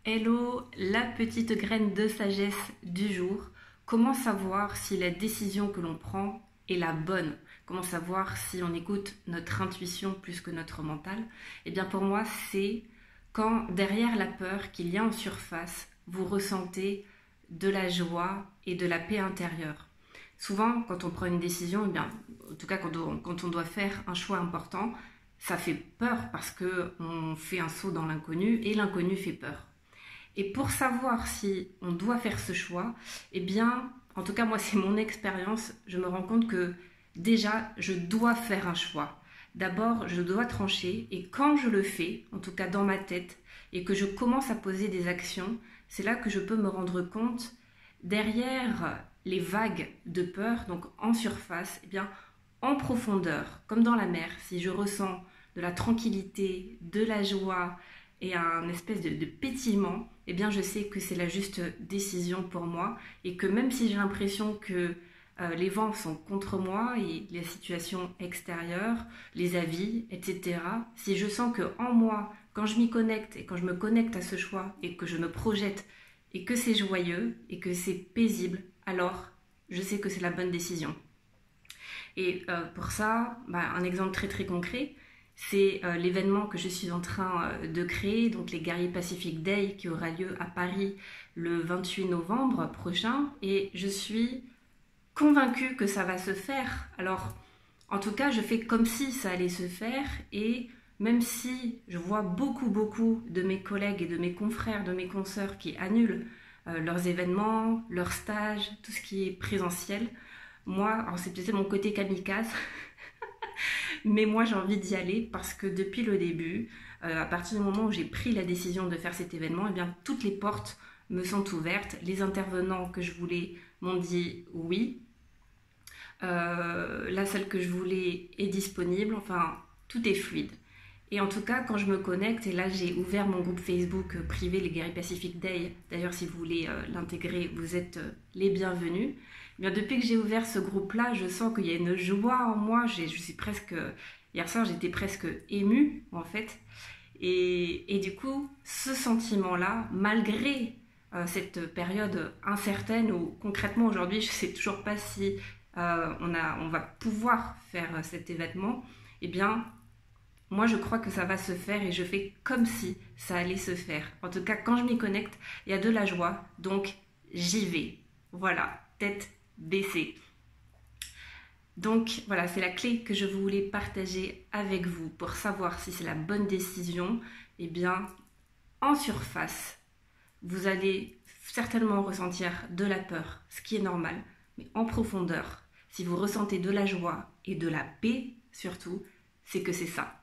Hello, la petite graine de sagesse du jour. Comment savoir si la décision que l'on prend est la bonne? Comment savoir si on écoute notre intuition plus que notre mental? Eh bien pour moi, c'est quand derrière la peur qu'il y a en surface, vous ressentez de la joie et de la paix intérieure. Souvent, quand on prend une décision, eh bien, en tout cas quand on doit faire un choix important, ça fait peur parce qu'on fait un saut dans l'inconnu et l'inconnu fait peur. Et pour savoir si on doit faire ce choix, eh bien, en tout cas moi c'est mon expérience, je me rends compte que déjà je dois faire un choix. D'abord je dois trancher et quand je le fais, en tout cas dans ma tête, et que je commence à poser des actions, c'est là que je peux me rendre compte derrière les vagues de peur, donc en surface, eh bien en profondeur, comme dans la mer, si je ressens de la tranquillité, de la joie, et un espèce de pétillement, eh bien je sais que c'est la juste décision pour moi et que même si j'ai l'impression que les vents sont contre moi et la situation extérieure, les avis, etc., si je sens que en moi, quand je m'y connecte et quand je me connecte à ce choix et que je me projette et que c'est joyeux et que c'est paisible, alors je sais que c'est la bonne décision. Et pour ça, un exemple très très concret, c'est l'événement que je suis en train de créer, donc les Guerriers Pacific Day qui aura lieu à Paris le 28 novembre prochain. Et je suis convaincue que ça va se faire. Alors, en tout cas, je fais comme si ça allait se faire. Et même si je vois beaucoup de mes collègues et de mes confrères, de mes consoeurs qui annulent leurs événements, leurs stages, tout ce qui est présentiel, moi, alors c'est peut-être mon côté kamikaze, mais moi j'ai envie d'y aller parce que depuis le début, à partir du moment où j'ai pris la décision de faire cet événement, eh bien toutes les portes me sont ouvertes. Les intervenants que je voulais m'ont dit oui. La salle que je voulais est disponible. Enfin, tout est fluide. Et en tout cas, quand je me connecte, et là j'ai ouvert mon groupe Facebook privé, les Guerriers Pacific Day. D'ailleurs, si vous voulez l'intégrer, vous êtes les bienvenus. Eh bien, depuis que j'ai ouvert ce groupe-là, je sens qu'il y a une joie en moi. Je suis presque, hier soir, j'étais presque émue en fait. Et du coup, ce sentiment-là, malgré cette période incertaine où concrètement aujourd'hui, je ne sais toujours pas si on va pouvoir faire cet événement, eh bien, moi, je crois que ça va se faire et je fais comme si ça allait se faire. En tout cas, quand je m'y connecte, il y a de la joie, donc j'y vais. Voilà, tête baissée. Donc voilà, c'est la clé que je voulais partager avec vous pour savoir si c'est la bonne décision. Eh bien, en surface, vous allez certainement ressentir de la peur, ce qui est normal, mais en profondeur, si vous ressentez de la joie et de la paix surtout, c'est que c'est ça.